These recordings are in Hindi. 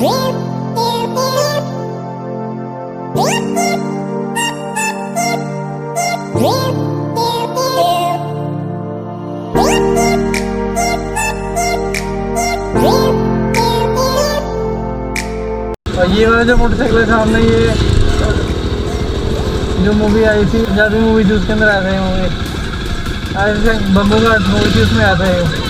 और ये वाला जो मोटरसाइकिल है सामने, ये जो मूवी आई थी, पंजाबी मूवी थी, उसके अंदर आया था ये मूवी। ऐसे बब्बू का मूवी थी, उसमें आता है।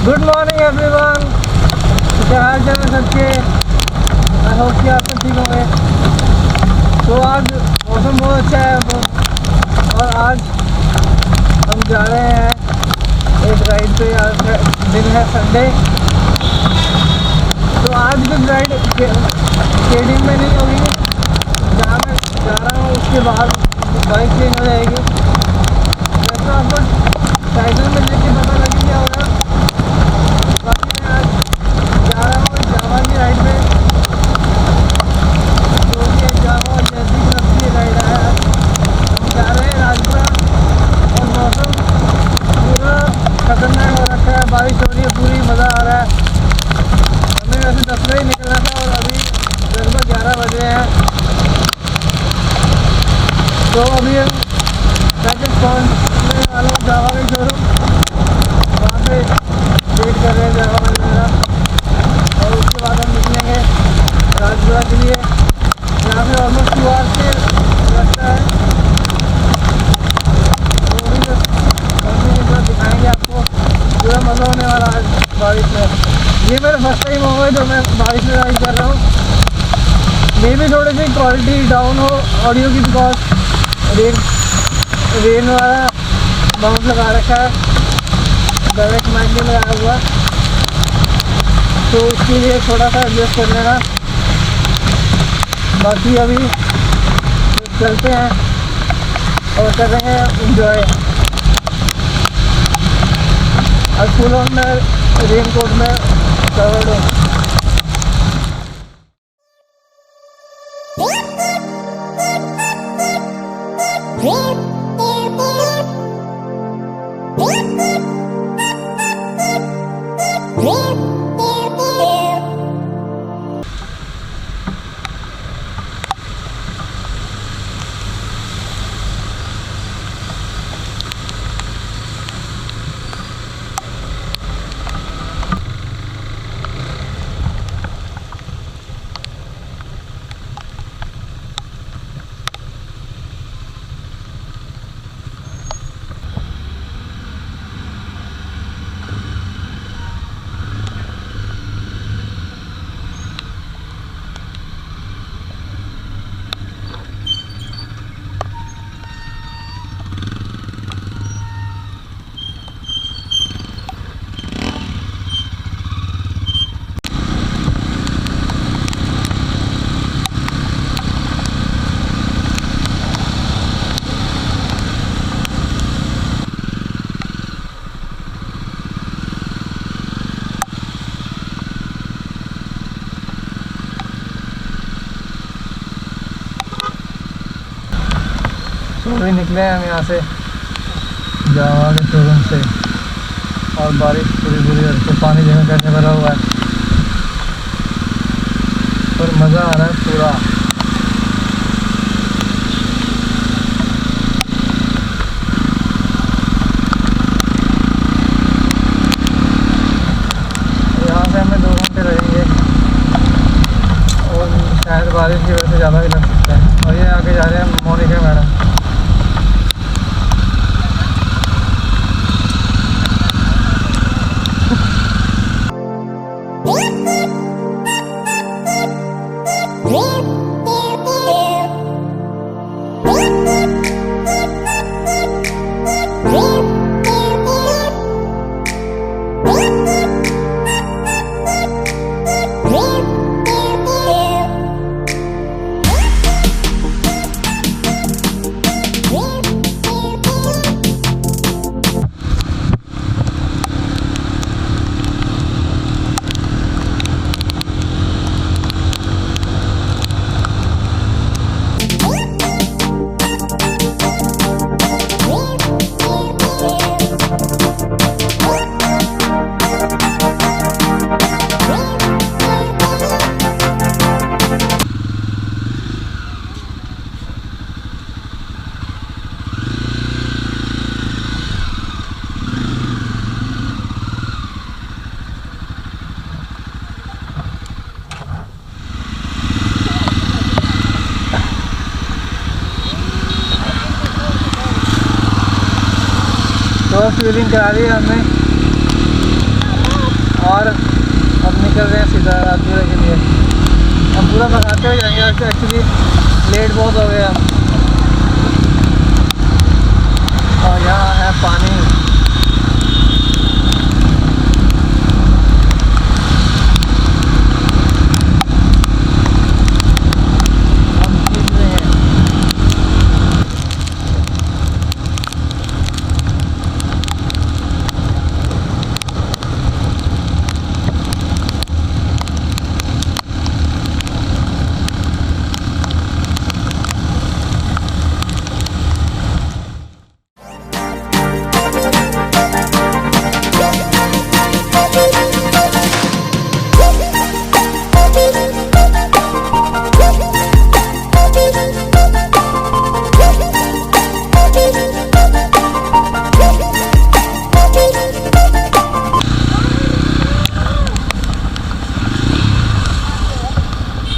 गुड मॉर्निंग एवरीवन, क्या हाल चाल है सबके। आई होप कि आप सब ठीक होंगे। तो आज मौसम बहुत अच्छा है और आज हम जा रहे हैं एक राइड पे। आज दिन है संडे, तो आज भी राइड स्टेडियम में नहीं होगी। जहाँ मैं जा रहा हूँ उसके बाद बाइक चेंज हो जाएगी। वैसे आपको टाइटल में देख के पता लग गया होगा। बाकी मैं आज जा रहा हूँ जावा की राइड पे, जो कि जावा और यज़दी की तरफ से राइड है। हम जा रहे हैं राजपुरा और मौसम पूरा खतरनाक हो रखा है, बारिश हो रही है, पूरी मज़ा आ रहा है। हमें वैसे 10 बजे निकलना था और अभी लगभग 11 बजे हैं। तो अभी हम पैकेज पहुँचने वाला हूँ जावा के शोरूम। वहाँ पे वेट कर रहे हैं जावा वाले मेरा, और उसके बाद हम निकलेंगे राजपुरा के लिए। यहाँ से ऑलमोस्ट 2 आवर्स से लगता है। तो भी कंटिन्यू दिखाएंगे आपको, पूरा मज़ा होने वाला है बारिश में। ये मेरा फर्स्ट टाइम होगा जो मैं बारिश में राइड कर रहा हूँ। मे भी थोड़ी सी क्वालिटी डाउन हो ऑडियो की, बिकॉज रेन वाला बाउंस लगा रखा है, डायरेक्ट माइक में लगाया हुआ, तो उसके लिए थोड़ा सा एडजस्ट कर लेना। बाकी अभी चलते हैं और कर रहे हैं इंजॉय। और फुल ऑन में रेन कोट में कवर्ड हूँ। अभी निकले हैं हम यहाँ से जावा के शोरूम से, और बारिश पूरी पूरी करके पानी जगह कैसे भरा हुआ है, पर मज़ा आ रहा है पूरा। यहाँ से हमें 2 घंटे लगेंगे और शायद बारिश की वजह से ज़्यादा भी लग सकता है। और ये आगे जा रहे हैं Monika madam. Beep, beep, beep. Fuelling करा ली है हमने और अब निकल रहे हैं सीधा राजपुरा के लिए। हम पूरा भगाते हुए जाएंगे, एक्चुअली लेट बहुत हो गया। और यहाँ है पानी।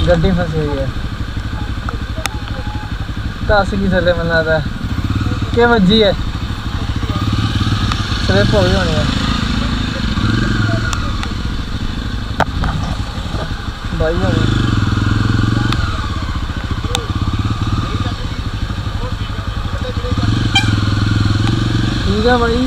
गड्डी फंसी हुई है, काशी की थले मना रहा है क्या बज्जी है, स्लिप हो गई होनी है भाई होनी। ठीक है भाई,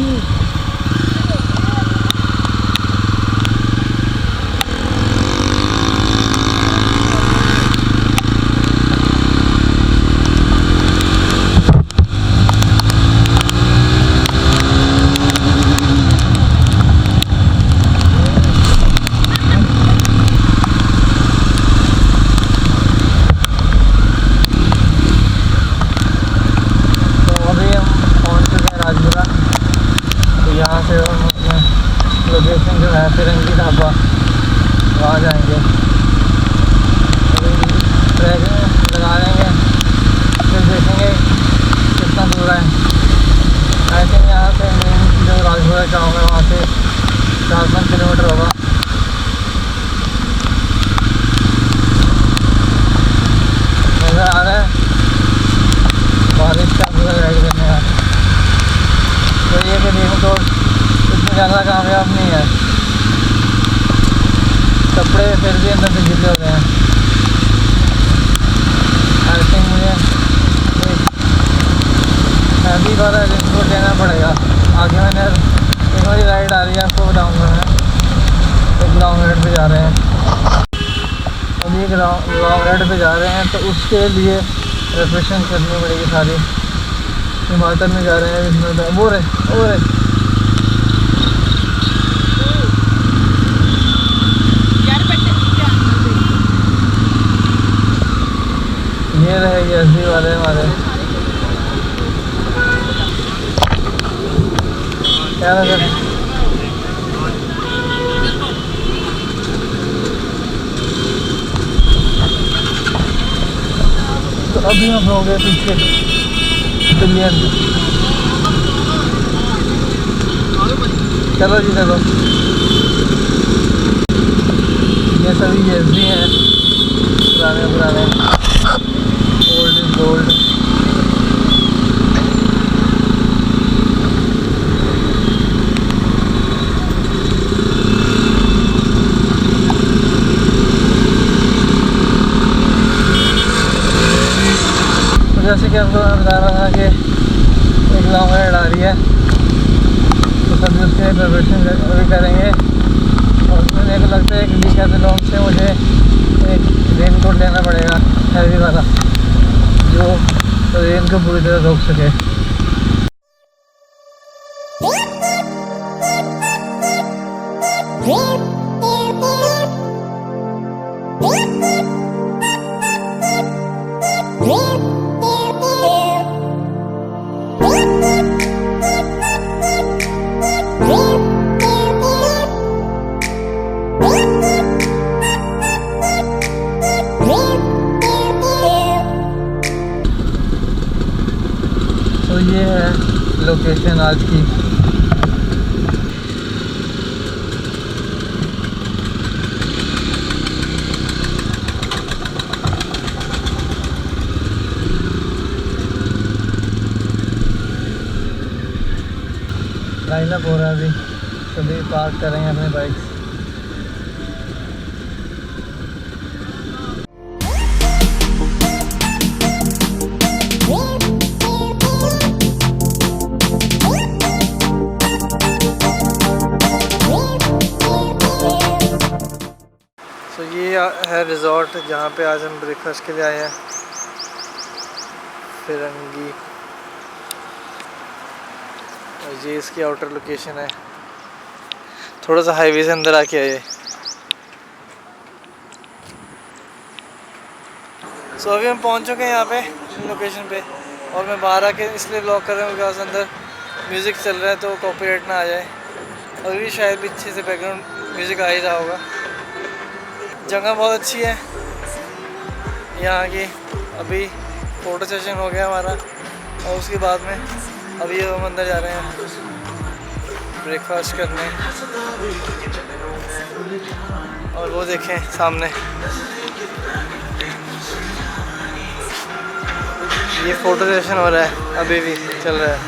यहाँ से हम अपने लोकेशन जो है फिरंगी ढाबा वहाँ जाएंगे, ट्रैक लगा लेंगे, फिर देखेंगे कितना दूर है। आई थिंक यहाँ से मेन जो राजपुरा गाँव है वहाँ से 4-5 किलोमीटर होगा। नज़र आ रहा है बारिश का पूरा राइड करने का। तो ये कि रेन कोट इतनी ज़्यादा कामयाब नहीं है, कपड़े फिर भी अंदर से गिले हो गए हैं। आई थिंक मुझे एक हैवी वाला रेन कोट लेना पड़ेगा। आगे मैंने एक वाली राइड आ रही है, आपको बताऊँगा मैं। एक लॉन्ग राइड पे जा रहे हैं, अभी एक लॉन्ग राइड पे जा रहे हैं, तो उसके लिए प्रिपरेशन करनी पड़ेगी सारी। हिमाचल में जा रहे हैं, इसमें वो रहे ये रहे यज़दी वाले हमारे। क्या लगा तो अभी हम हो गए पीछे बिलियन। चलो जी चलो, ये सभी यज़दी हैं, पुराने ओल्ड इज गोल्ड। जैसे कि आपको मैं बता रहा था कि एक लॉन्ग राइड आ रही है, तो सभी उसके प्रिपरेशन अभी करेंगे। और मेरे को लगता है कि डिकैथलॉन से मुझे एक रेन कोट लेना पड़ेगा हैवी वाला, जो रेन को पूरी तरह रोक सके। तो ये है लोकेशन आज की। पाइल अप हो रहा है अभी, सभी पार्क करेंगे अपने बाइक्स। तो ये है रिज़ॉर्ट जहाँ पे आज हम ब्रेकफास्ट के लिए आए हैं, फिरंगी। और ये इसकी आउटर लोकेशन है, थोड़ा सा हाईवे से अंदर आके आए। सो अभी हम पहुँच चुके हैं यहाँ पे लोकेशन पे, और मैं बाहर आके इसलिए ब्लॉग कर रहा हूँ बिकॉज अंदर म्यूज़िक चल रहा है तो कॉपीराइट ना आ जाए। अभी शायद पीछे से बैकग्राउंड म्यूज़िक आ ही रहा होगा। जगह बहुत अच्छी है यहाँ की। अभी फ़ोटो सेशन हो गया हमारा, और उसके बाद में अभी हम अंदर जा रहे हैं ब्रेकफास्ट करने। और वो देखें सामने ये फ़ोटो सेशन हो रहा है, अभी भी चल रहा है।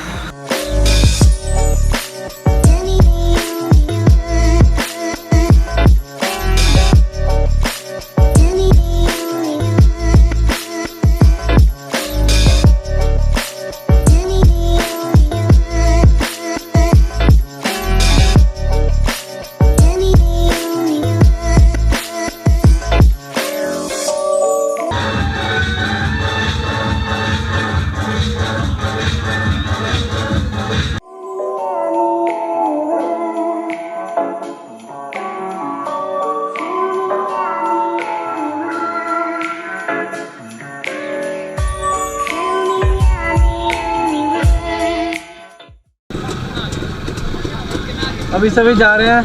अभी सभी जा रहे हैं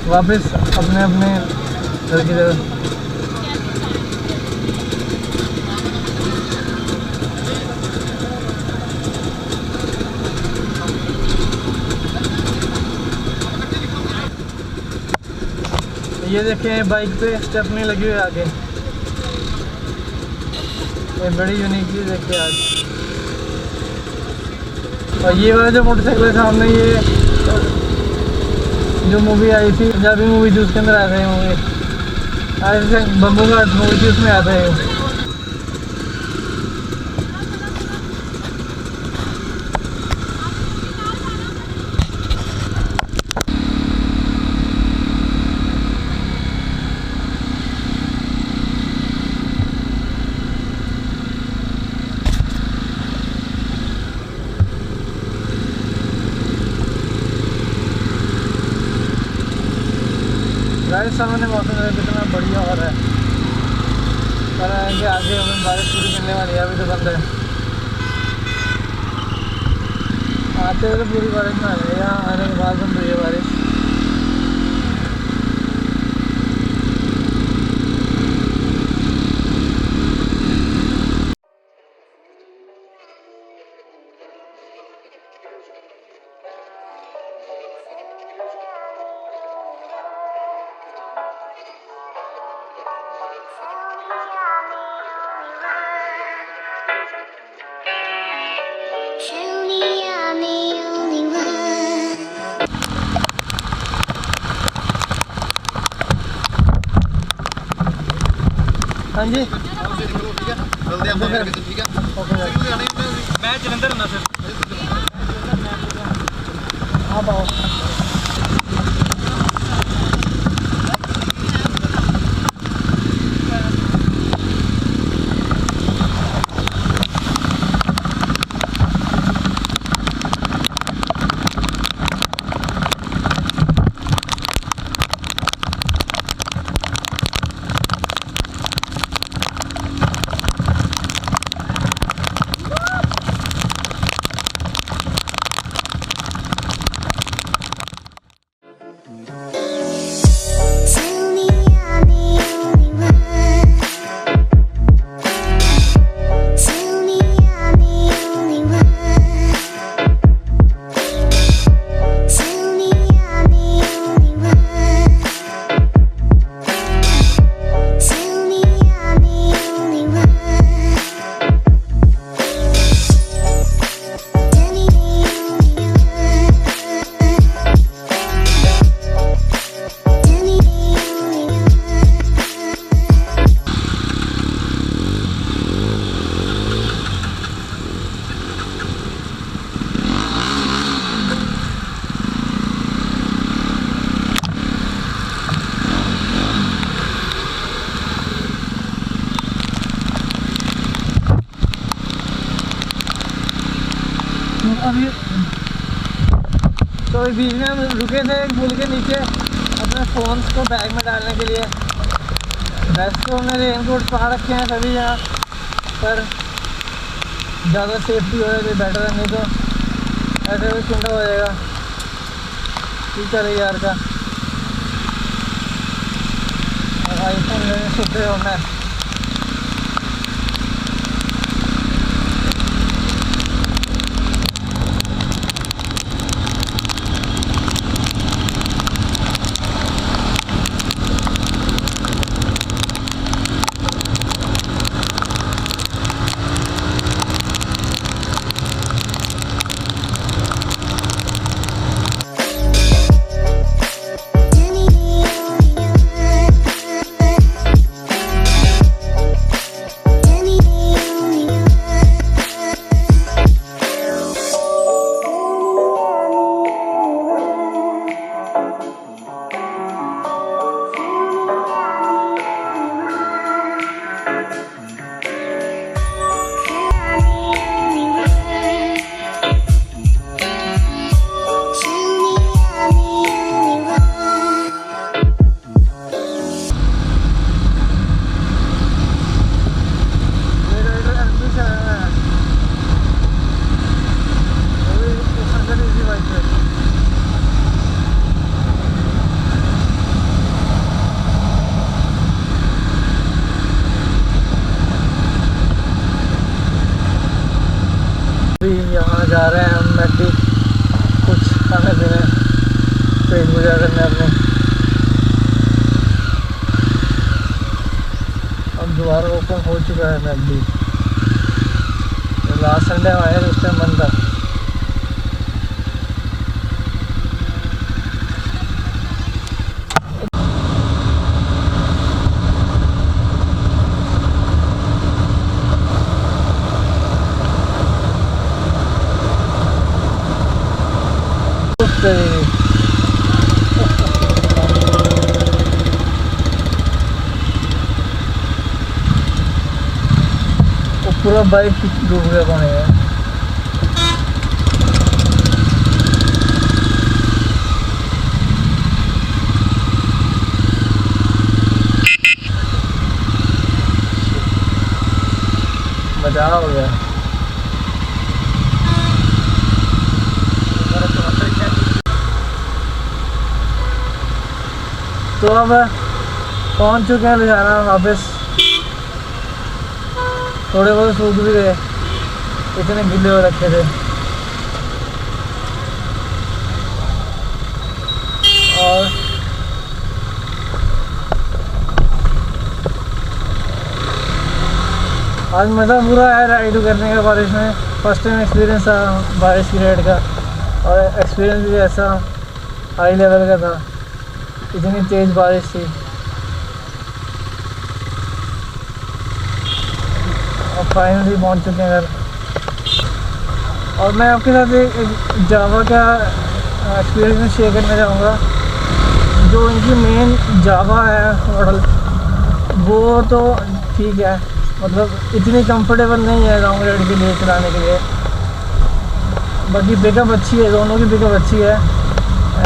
वापस अपने अपने घर की तरफ। ये देखें बाइक पे स्टेपनी लगी हुई है आगे, ये बड़ी यूनिक चीज़ देखिए आज। और ये वाला जो मोटरसाइकिल है सामने, ये जो मूवी आई थी, पंजाबी मूवी थी, उसके अंदर आया था ये मूवी। ऐसे बम्बू घाट मूवी थी, उसमें आता है ये। राजस्थान में मौसम कितना बढ़िया हो रहा है, पर आगे हमें बारिश पूरी मिलने वाली है। अभी तो बंद है, आते हुए तो पूरी बारिश में आ गई। यहाँ आने के बाद बंद हुई है बारिश। हाँ जी, मैं जलंधर हूँ सर। हाँ पाओ अभी बीच में हम रुके थे एक पुल के नीचे अपने फ़ोन्स को बैग में डालने के लिए। वैसे तो हमने रेनकोट पा रखे हैं सभी यहाँ, पर ज़्यादा सेफ्टी हो जाए बेटर है, नहीं तो ऐसे भी कुंडा हो जाएगा। ठीक है यार का आईफोन लेने सोचे हो मैं। यहाँ जा रहे हैं हम मैटी कुछ खाने पीने, पेट पूजा करने अपने। अब दोबारा ओपन हो चुका है मैटी। लास्ट संडे आए थे उस टाइम बंद था। पूरा बाइक डूब गया पानी है। बचाव हो गया। तो अब पहुंच चुके हैं लुधियाना वापस। थोड़े बहुत सूख भी गए, इतने गिले हो रखे थे। और आज मज़ा पूरा आया राइड करने का बारिश में। फर्स्ट टाइम एक्सपीरियंस था बारिश की राइड का, और एक्सपीरियंस भी ऐसा हाई लेवल का था, इतनी तेज़ बारिश थी। और फाइनली पहुंच चुके हैं घर। और मैं आपके साथ एक जावा का एक्सपीरियंस शेयर करना चाहूँगा। जो इनकी मेन जावा है मॉडल, वो तो ठीक है, मतलब इतनी कंफर्टेबल नहीं है लॉन्ग राइड के लिए चलाने के लिए। बाकी पिकअप अच्छी है, दोनों की पिकअप अच्छी है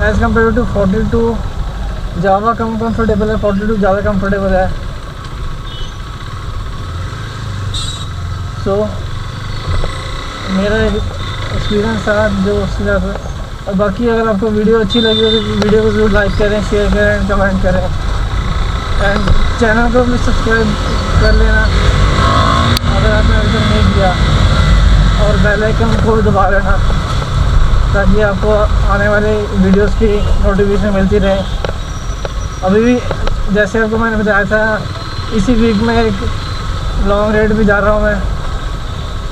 एज़ कम्पेयर टू 42। जावा कम कंफर्टेबल है, 42 ज़्यादा कंफर्टेबल है। तो मेरा एक्सपीरियंस था जो उसके साथ। और बाकी अगर आपको वीडियो अच्छी लगी हो तो वीडियो को ज़रूर लाइक करें, शेयर करें, कमेंट करें, एंड चैनल को भी सब्सक्राइब कर लेना अगर आपने अभी तक नहीं किया, और बेल आइकन को भी दबा लेना ताकि आपको आने वाले वीडियोस की नोटिफिकेशन मिलती रहे। अभी भी जैसे आपको मैंने बताया था, इसी वीक में एक लॉन्ग राइड भी जा रहा हूँ मैं,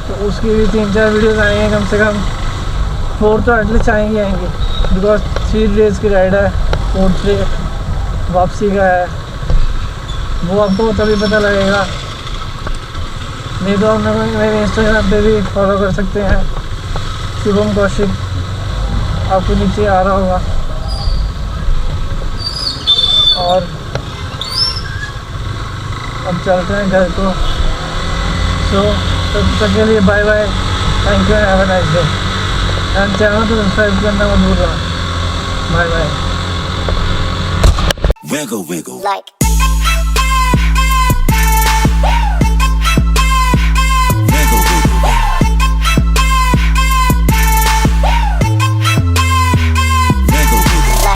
तो उसकी भी 3-4 वीडियोस आएंगे, कम से कम 4 तो एटलीस्ट आएंगी बिकॉज 3 डेज़ की राइड है, 4th डे वापसी का है। वो आपको तभी पता लगेगा, नहीं तो आप मेरे इंस्टाग्राम पे भी फॉलो कर सकते हैं, शुभम कौशिक, आपको नीचे आ रहा होगा। और अब चलते हैं घर को। सो तब तक के लिए bye bye, thank you, have a nice day. And channel को सब्सक्राइब करना मत भूलना। Bye bye. Wiggle, wiggle. Like.